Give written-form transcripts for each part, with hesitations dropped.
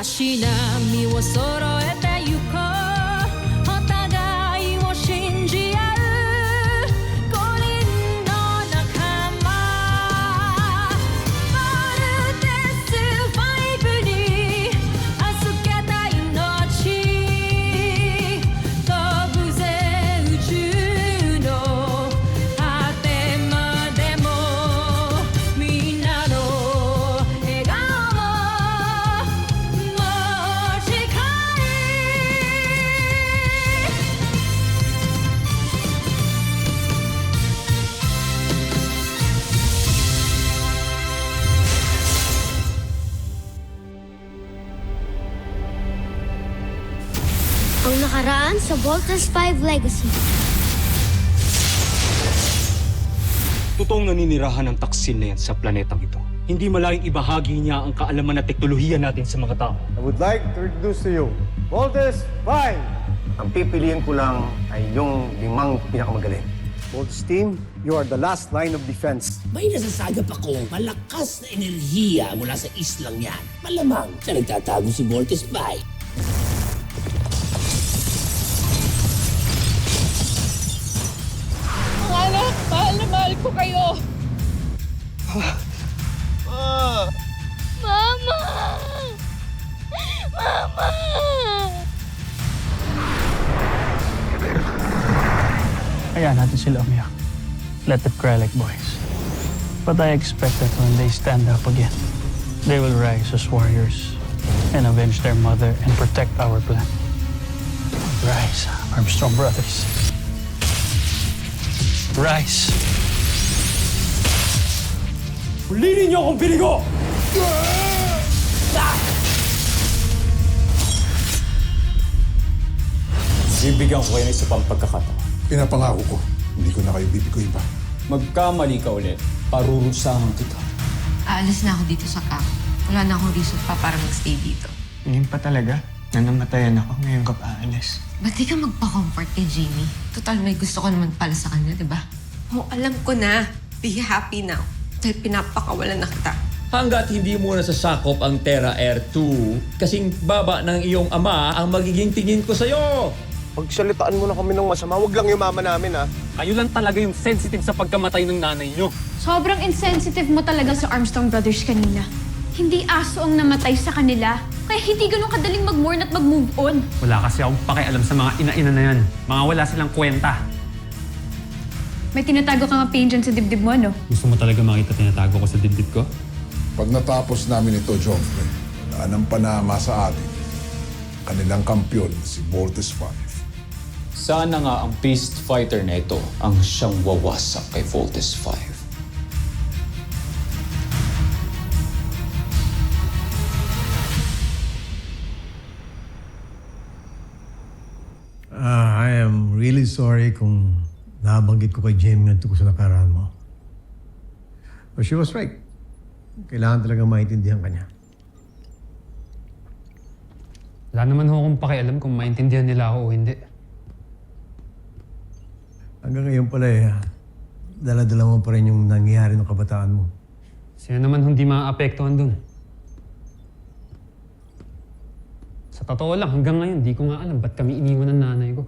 足並みを揃えてゆこうお互いを信じ合う五人の仲間ボルテス5に預けた命飛ぶぜ宇宙の果てまでもみんなの笑顔も持ち帰Ang nakaraan sa Voltes 5 Legacy. Totoong naninirahan ng taksin na yan sa planetang ito. Hindi malayong ibahagi niya ang kaalaman at teknolohiya natin sa mga tao. I would like to introduce to you, Voltes 5! Ang pipiliin ko lang ay yung 5 pinakamagaling. Voltes team, you are the last line of defense. May nasasagap ako malakas na enerhiya mula sa islang yan. Malamang siya nagtatago si Voltes 5. Mga anak, mahal na mahal ko kayo. Mama! Mama! Hayaan natin sila umiyak. Let them cry like boys. But I expect that when they stand up again, they will rise as warriors and avenge their mother and protect our planet. Rise, Armstrong brothers. Rise. Ulinin niyo akong binigo! Bibigyan ko kayo ng isa pang pagkakataon. Pinapangako ko, hindi ko na kayo bibiguin pa. Magkamali ka ulit, parurusahan kita. Aalis na ako dito sa camp. Wala na akong reason pa para magstay dito. Ngayon pa talaga? Nanamatayan ako, ngayon ka pa aalis. Ba't di ka magpa-comfort kay Jamie? Total, may gusto ko naman pala sa kanya, di ba? Oh, alam ko na. Be happy now. Dahil pinapakawalan na kita. Hanggat hindi mo nasasakop ang Terra Air 2, kasing baba ng iyong ama ang magiging tingin ko sa'yo. Pagsalitaan mo na kami ng masama, wag lang yung mama namin, ha? Kayo lang talaga yung sensitive sa pagkamatay ng nanay niyo. Sobrang insensitive mo talaga sa Armstrong Brothers kanina. Hindi aso ang namatay sa kanila. Kaya hindi ganun kadaling mag-mourn at mag-move on. Wala kasi akong pakialam sa mga ina-ina na yan. Mga wala silang kwenta. May tinatago kang pain dyan sa dibdib mo, no? Gusto mo talaga makita tinatago ko sa dibdib ko? Pag natapos namin ito, Joffrey, wala nang panama sa atin. Kanilang kampyon, si Voltes 5. Sana nga ang beast fighter na ito ang siyang wawasak kay Voltes 5. I am really sorry kung nabanggit ko kay Jamie nga tungkol sa nakaraan mo. But she was right. Kailangan talaga maintindihan ka niya. Wala naman ho akong pakialam kung maintindihan nila ako o hindi. Hanggang ngayon pala dala-dala mo pa rin yung nangyayari ng kabataan mo. Sino naman hindi maaapektuhan dun? Sa totoo lang, hanggang ngayon, di ko nga alam ba't kami iniwan ng nanay ko.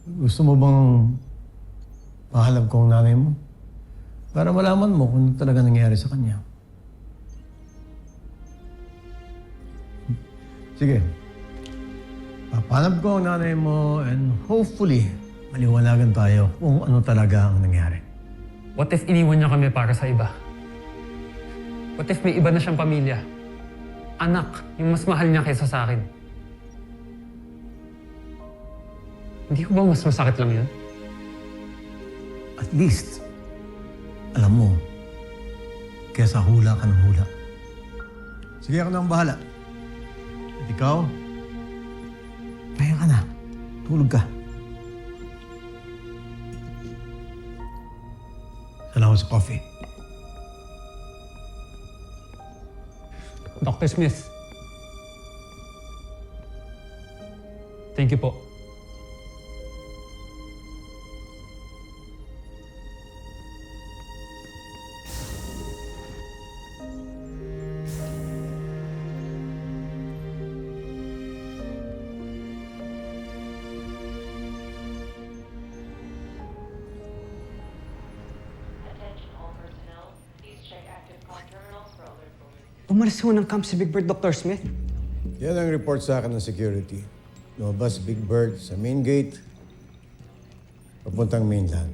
Gusto mo bang mahalap ko ang nanay mo? Para malaman mo kung ano talaga nangyayari sa kanya. Sige. Papanap ko ang nanay mo and hopefully, maliwanagan tayo kung ano talaga ang nangyari. What if iniwan niya kami para sa iba? What if may iba na siyang pamilya? Anak, yung mas mahal niya kaysa sa akin. Hindi ko ba mas masakit lang yun? At least, alam mo, kesa hula ka ng hula. Sige, ako na ang bahala. At ikaw, pahinga ka na. Tulog ka. Salamat sa coffee. Dr. Smith. Thank you po. Umalis ho ng camp si Big Bird, Dr. Smith. Yan ang report sa akin ng security. Lumabas si Big Bird sa main gate, papuntang mainland.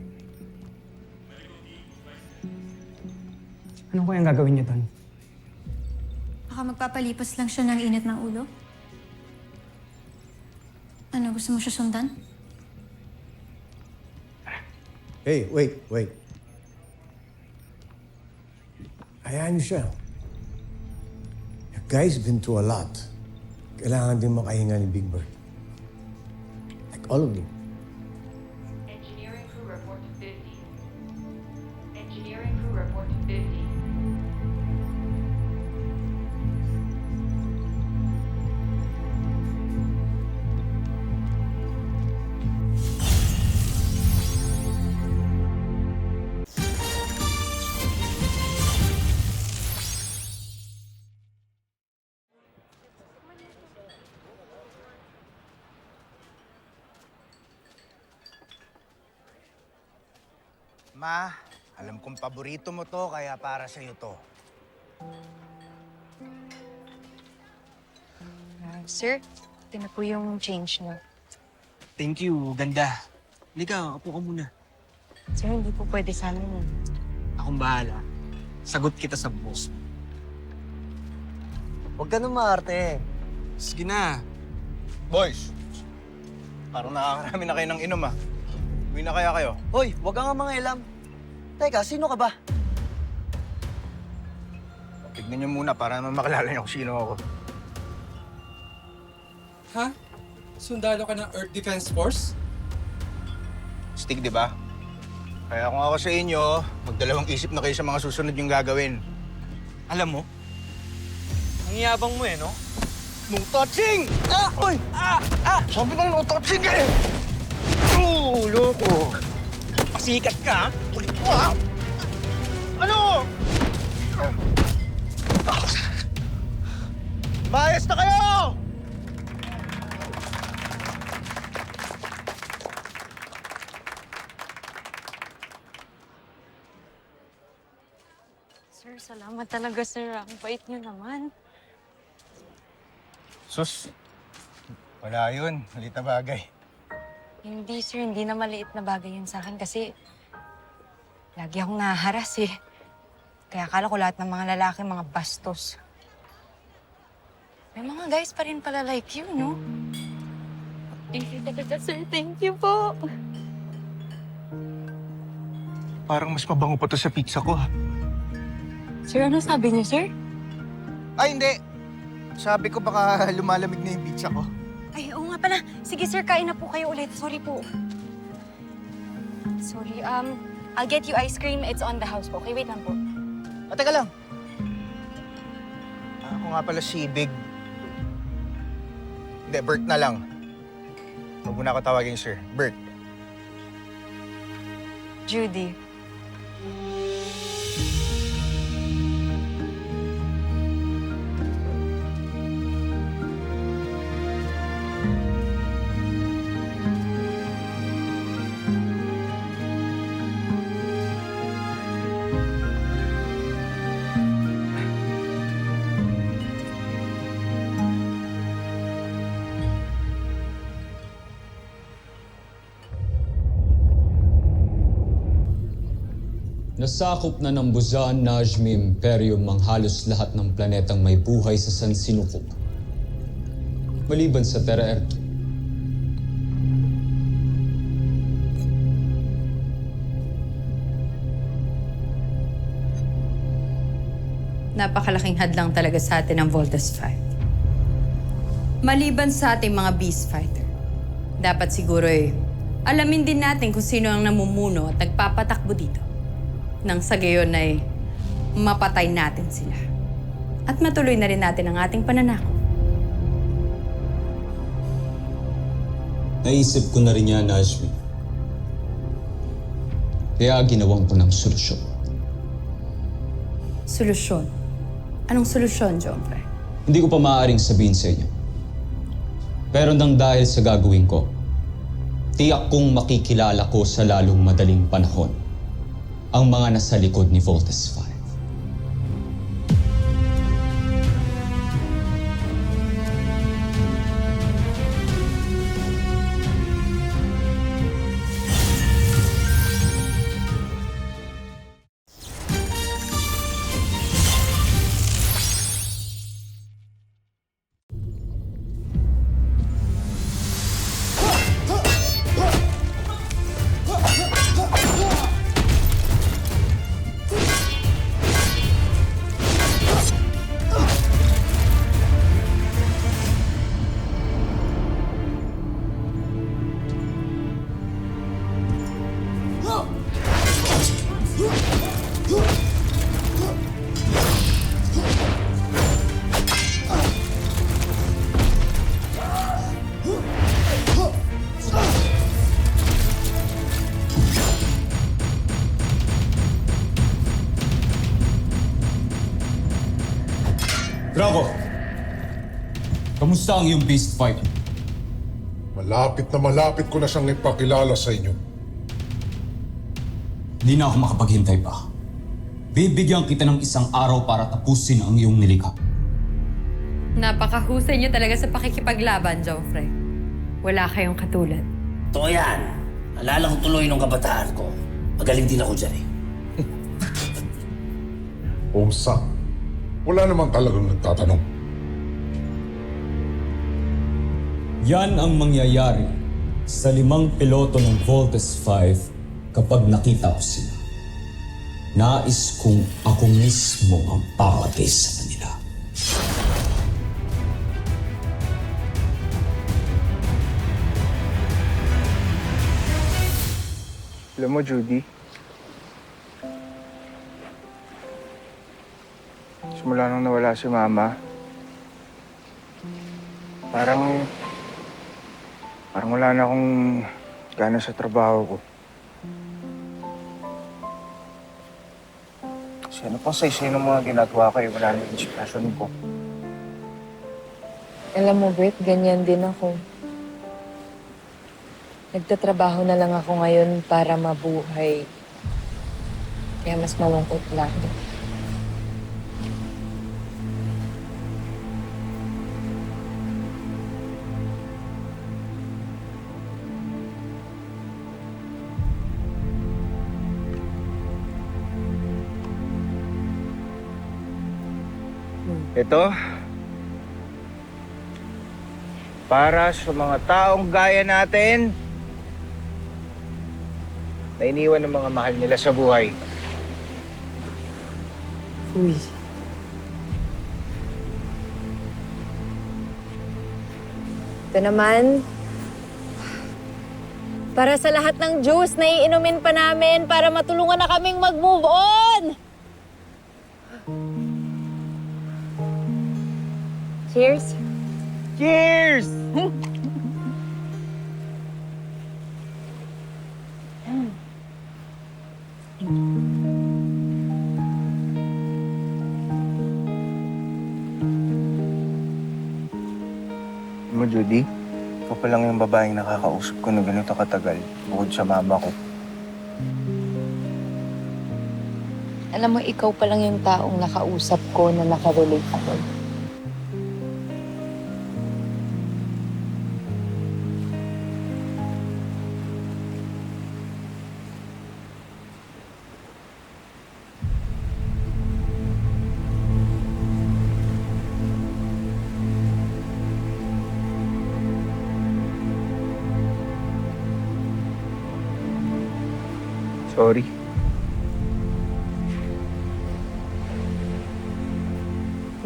Ano kayang gagawin niyo doon? Baka magpapalipas lang siya ng init ng ulo? Ano, gusto mo siya sundan? Hey, wait. Hayaan niyo siya. The guy's been through a lot. Kailangan din makahinga ni Big Bird. Like all of them. Engineering crew report to 50. Engineering crew report to 50. Ma, alam kong paborito mo to, kaya para sa'yo to. Sir, ito na po yung change niyo. Thank you, ganda. Halika, upo ka muna. Sir, hindi po pwede sa amin eh. Akong bahala. Sagot kita sa boss. Huwag ka na maarte. Sige na. Boys, parang nakakarami na kayo ng inom ah. Uwi na kaya kayo? Hoy, wag ka nga mga ilam. Teka, sino ka ba? Tignan niyo muna para naman makilala niyo kung sino ako. Ha? Sundalo ka ng Earth Defense Force? Stig, di ba? Kaya kung ako sa inyo, magdalawang isip na kayo sa mga susunod yung gagawin. Alam mo, ang yabang mo eh, no? No touching! Ah! Uy! Sabi na no touching eh! Loko! Pasikat ka, ha? Ulit mo, ha? Ano? Maayos na kayo! Sir, salamat talaga, sir. Ang bait niyo naman. Sus, wala yun. Malit na bagay. Hindi, sir. Hindi na maliit na bagay yun sa akin kasi lagi akong naharas eh. Kaya akala ko lahat ng mga lalaki, mga bastos. May mga guys pa rin pala like you, no? Thank you talaga, sir. Thank you po. Parang mas mabango pa to sa pizza ko, ha? Sir, ano sabi niyo, sir? Ay, hindi. Sabi ko baka lumalamig na yung pizza ko. Ay, oo nga pala. Sige, sir, kain na po kayo ulit. Sorry po. Sorry, I'll get you ice cream. It's on the house po. Okay, wait lang po. Teka lang. Ako nga pala si Big. Hindi, Bert na lang. Huwag mo na ako tawagin, sir. Bert. Judy. Nasakop na ng Buzan Najmi Imperium ang halos lahat ng planetang may buhay sa San Sinukob. Maliban sa Terra Erto. Napakalaking hadlang talaga sa atin ang Voltes 5. Maliban sa ating mga beast fighter, dapat siguro alamin din natin kung sino ang namumuno at nagpapatakbo dito. Nang sa gayon ay mapatay natin sila. At matuloy na rin natin ang ating pananakot. Naisip ko na rin yan, Najmi. Kaya ginawan ko ng solusyon. Solusyon? Anong solusyon, Jomfre? Hindi ko pa maaaring sabihin sa inyo. Pero nang dahil sa gagawin ko, tiyak kong makikilala ko sa lalong madaling panahon ang mga nasa likod ni Voltes 5. Draco! Kamusta ang iyong beast fighter? Malapit ko na siyang ipakilala sa inyo. Di na ako makapaghintay pa. Bibigyan kita ng isang araw para tapusin ang iyong nilikha. Napakahusay niyo talaga sa pakikipaglaban, Joffrey. Wala kayong katulad. Totoo yan. Alala ko tuloy nung kabataan ko. Magaling din ako dyan eh. Umsa, wala namang talagang nagtatanong. Yan ang mangyayari sa 5 piloto ng Voltes 5 kapag nakita ko sila. Nais kong ako mismo ang papatay sa kanila. Alam mo, Judy, simula nung nawala si Mama, parang wala na akong gana sa trabaho ko. Kasi ano pang sa ng mga ginagawa ko, wala na yung inspirasyon ko. Alam mo, Bert, ganyan din ako. Nagtatrabaho na lang ako ngayon para mabuhay. Kaya mas malungkot lang. Ito, para sa mga taong gaya natin na iniwan ng mga mahal nila sa buhay. Uy. Ito naman, para sa lahat ng juice na iinumin pa namin para matulungan na kaming mag-move on! Cheers! Cheers! Mo, Judy, ikaw pa lang yung babaeng nakakausap ko na ganito katagal bukod sa mama ko. Alam mo, ikaw pa lang yung taong nakausap ko na nakarelate ako. Sorry.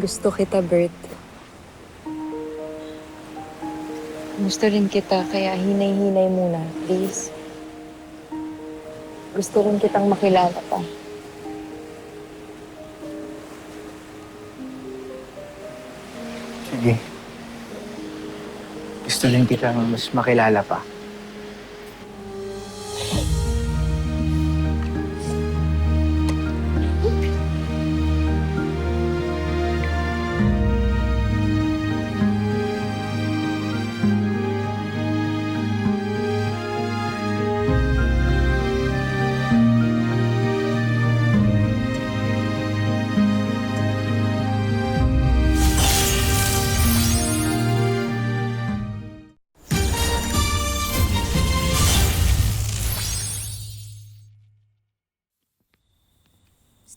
Gusto kita, Bert. Gusto rin kita, kaya hinay-hinay muna, please. Gusto rin kitang makilala pa. Sige. Gusto rin kitang mas makilala pa.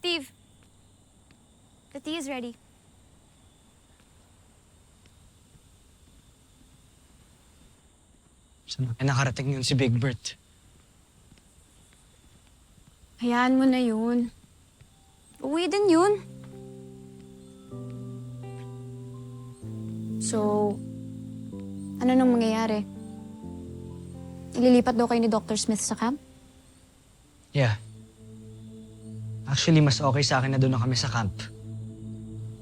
Steve, the tea is ready. Saan na nakarating yun si Big Bert? Hayaan mo na yun. Uwi din yun. So, ano nang mangyayari? Ililipat daw kayo ni Dr. Smith sa camp? Yeah. Actually, mas okay sa akin na doon na kami sa camp.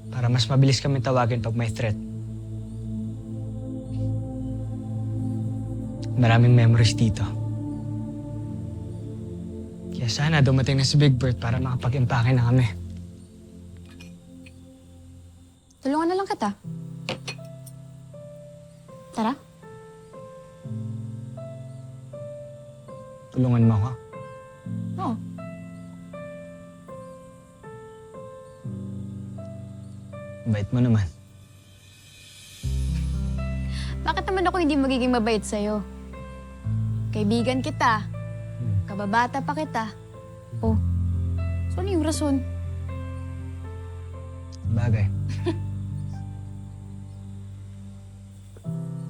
Para mas mabilis kami tawagin pag may threat. Maraming memories dito. Kaya sana dumating na si Big Bert para makapag-impake na kami. Tulungan na lang kita. Tara. Tulungan mo ako. Oo. Bait mo naman. Bakit naman ako hindi magiging mabait sa'yo? Kaibigan kita. Kababata pa kita. Oh, so ano yung rason? Bagay.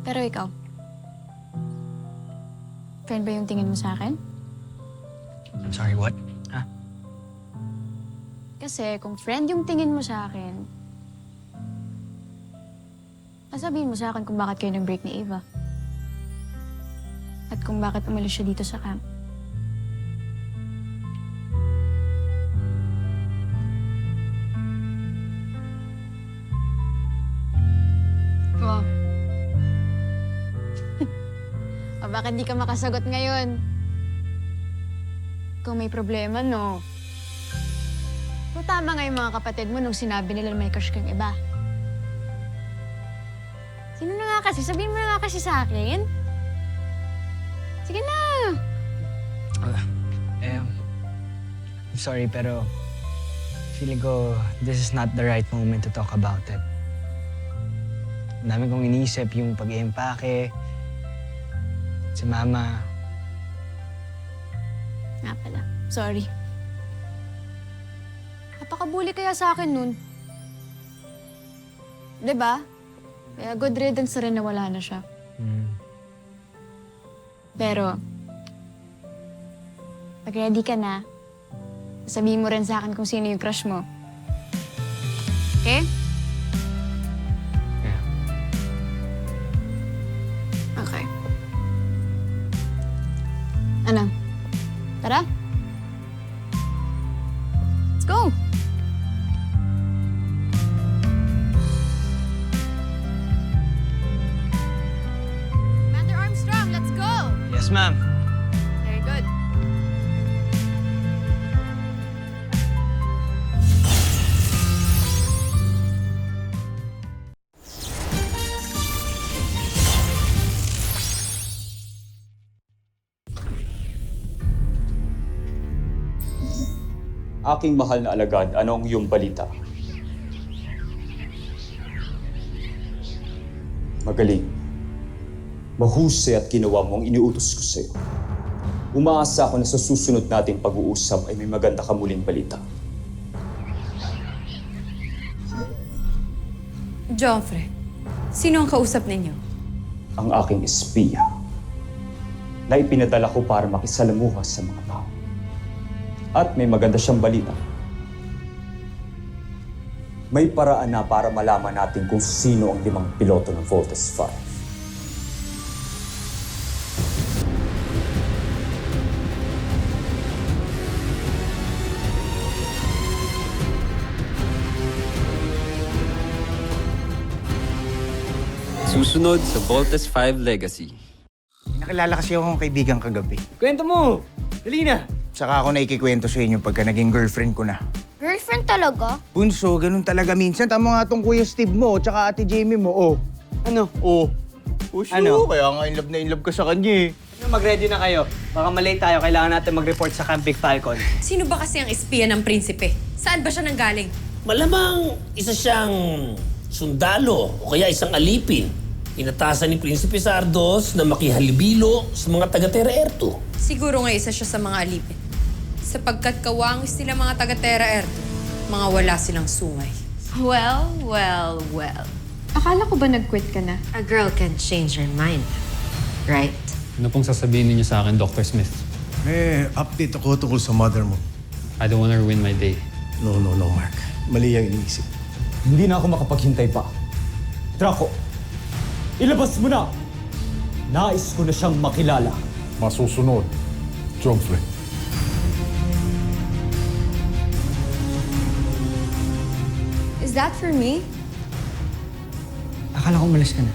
Pero ikaw, friend ba yung tingin mo sa akin? I'm sorry, what? Ha? Kasi kung friend yung tingin mo sa akin, sabihin mo sa akin kung bakit kayo nag-break ni Eva. At kung bakit umalis siya dito sa camp. Oh. O bakit di ka makasagot ngayon? Kung may problema, no? So, tama nga yung mga kapatid mo nung sinabi nila na may crush kang iba. Sino na nga kasi? Sabihin mo na nga kasi sa akin. Sige na. I'm sorry, pero feeling ko this is not the right moment to talk about it. Ang dami kong iniisip yung pag-iimpake, si Mama. Nga pala. Sorry. Napakabuli kaya sa akin nun. Diba? Kaya good riddance na rin na wala na siya. Pero, pag ready ka na, sabihin mo rin sa akin kung sino yung crush mo. Okay? Yeah. Okay. Ano? Tara? Let's go! Commander Armstrong, let's go! Yes, ma'am. Very good. Aking mahal na alagad, ano ang iyong balita? Magaling. Mahusay at ginawa mo ang iniutos ko sa'yo. Umaasa ako na sa susunod nating pag-uusap ay may maganda ka muling balita. Joffrey, sino ang kausap ninyo? Ang aking espiya na ipinadala ko para makisalamuha sa mga tao. At may maganda siyang balita. May paraan na para malaman natin kung sino ang 5 piloto ng Voltes 5. Susunod sa Voltes 5 Legacy. Nakilala kasi akong kaibigan kagabi. Kwento mo! Dali na! Saka ako na ikikwento sa inyo pagka naging girlfriend ko na. Girlfriend talaga? Bunso, ganun talaga minsan. Tama nga tong Kuya Steve mo, tsaka Ate Jamie mo. Oh. Ano? Oh. Puso, Ano? kaya nga in love ka sa kanya eh. Mag-ready na kayo. Baka malate tayo. Kailangan natin mag-report sa Camp Big Falcon. Sino ba kasi ang espiya ng prinsipe? Saan ba siya nanggaling? Malamang isa siyang sundalo o kaya isang alipin. Inatasan ni Prinsipe Sardos na makihalibilo sa mga taga-Terra Air 2. Siguro nga isa siya sa mga alipin. Sapagkat kawangis nila mga taga-Terra Air 2, mga wala silang sungay. Well. Akala ko ba nag-quit ka na? A girl can change her mind, right? Ano pong sasabihin ninyo sa akin, Dr. Smith? Update ako tungkol sa mother mo. I don't wanna ruin my day. No, Mark. Mali ang iniisip. Hindi na ako makapaghintay pa. Draco, ilabas mo na! Nais ko na siyang makilala. Masusunod, Joffrey. Is that for me? Akala ko umalis ka na.